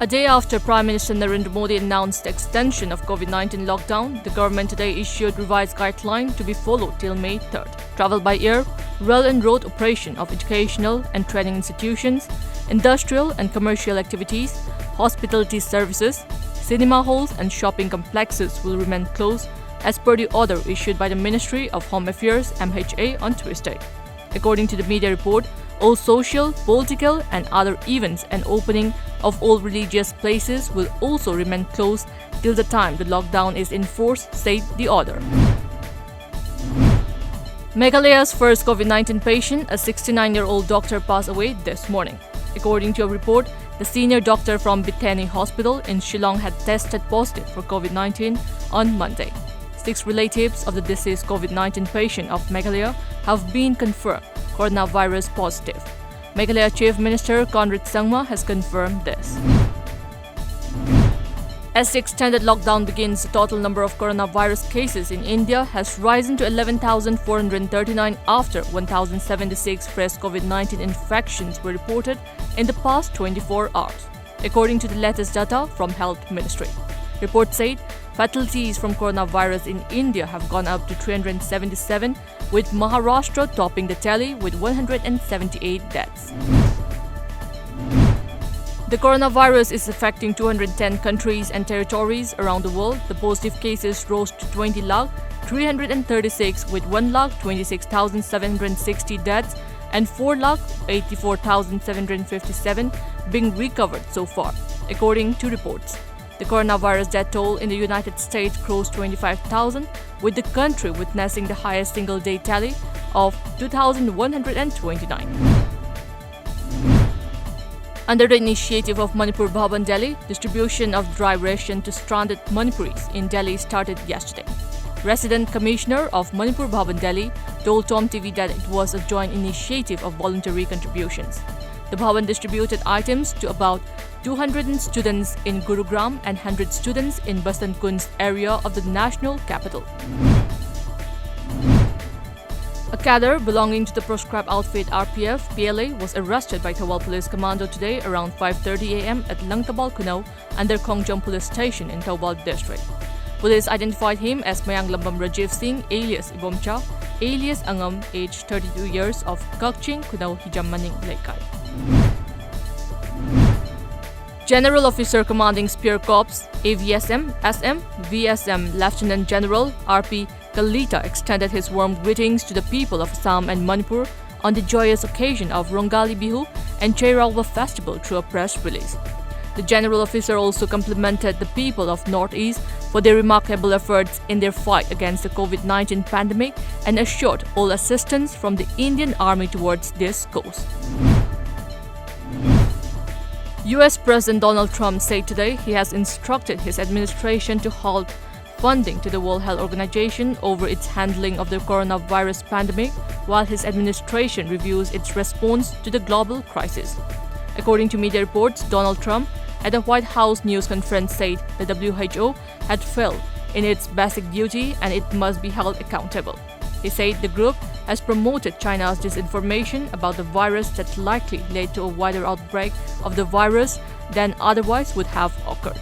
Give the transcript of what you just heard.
A day after Prime Minister Narendra Modi announced the extension of COVID-19 lockdown, the government today issued revised guidelines to be followed till May 3rd. Travel by air, rail and road operation of educational and training institutions, industrial and commercial activities, hospitality services, cinema halls and shopping complexes will remain closed as per the order issued by the Ministry of Home Affairs (MHA) on Tuesday. According to the media report, all social, political and other events and opening of all religious places will also remain closed till the time the lockdown is enforced, said the order. Meghalaya's first COVID-19 patient, a 69-year-old doctor, passed away this morning. According to a report, the senior doctor from Bethany Hospital in Shillong had tested positive for COVID-19 on Monday. 6 relatives of the deceased COVID-19 patient of Meghalaya have been confirmed coronavirus positive. Meghalaya Chief Minister Conrad Sangma has confirmed this. As the extended lockdown begins, the total number of coronavirus cases in India has risen to 11,439 after 1,076 fresh COVID-19 infections were reported in the past 24 hours, according to the latest data from Health Ministry. Reports said fatalities from coronavirus in India have gone up to 377, with Maharashtra topping the tally with 178 deaths. The coronavirus is affecting 210 countries and territories around the world. The positive cases rose to 20,336 with 1,26,760 deaths and 4,84,757 being recovered so far, according to reports. The coronavirus death toll in the United States crossed 25,000, with the country witnessing the highest single-day tally of 2,129. Under the initiative of Manipur Bhavan Delhi, distribution of dry ration to stranded Manipuris in Delhi started yesterday. Resident Commissioner of Manipur Bhavan Delhi told TOMTV that it was a joint initiative of voluntary contributions. The Bhavan distributed items to about 200 students in Gurugram and 100 students in Basant Kunj area of the national capital. A cadre belonging to the proscribed outfit RPF PLA was arrested by Thawal Police Commando today around 5:30 a.m. at Langtabal Kunau under Khongjam Police Station in Thawal district. Police identified him as Mayang Lambam Rajiv Singh alias Ibomcha, alias Angam, aged 32 years of Kakching Kunau Hijam Maning Laikai. General Officer Commanding Spear Corps AVSM SM VSM Lieutenant General RP Kalita extended his warm greetings to the people of Assam and Manipur on the joyous occasion of Rongali Bihu and Chairalwa festival through a press release. The general officer also complimented the people of Northeast for their remarkable efforts in their fight against the COVID-19 pandemic and assured all assistance from the Indian Army towards this cause. US President Donald Trump said today he has instructed his administration to halt funding to the World Health Organization over its handling of the coronavirus pandemic while his administration reviews its response to the global crisis. According to media reports, Donald Trump at a White House news conference said the WHO had failed in its basic duty and it must be held accountable. He said the group has promoted China's disinformation about the virus that likely led to a wider outbreak of the virus than otherwise would have occurred.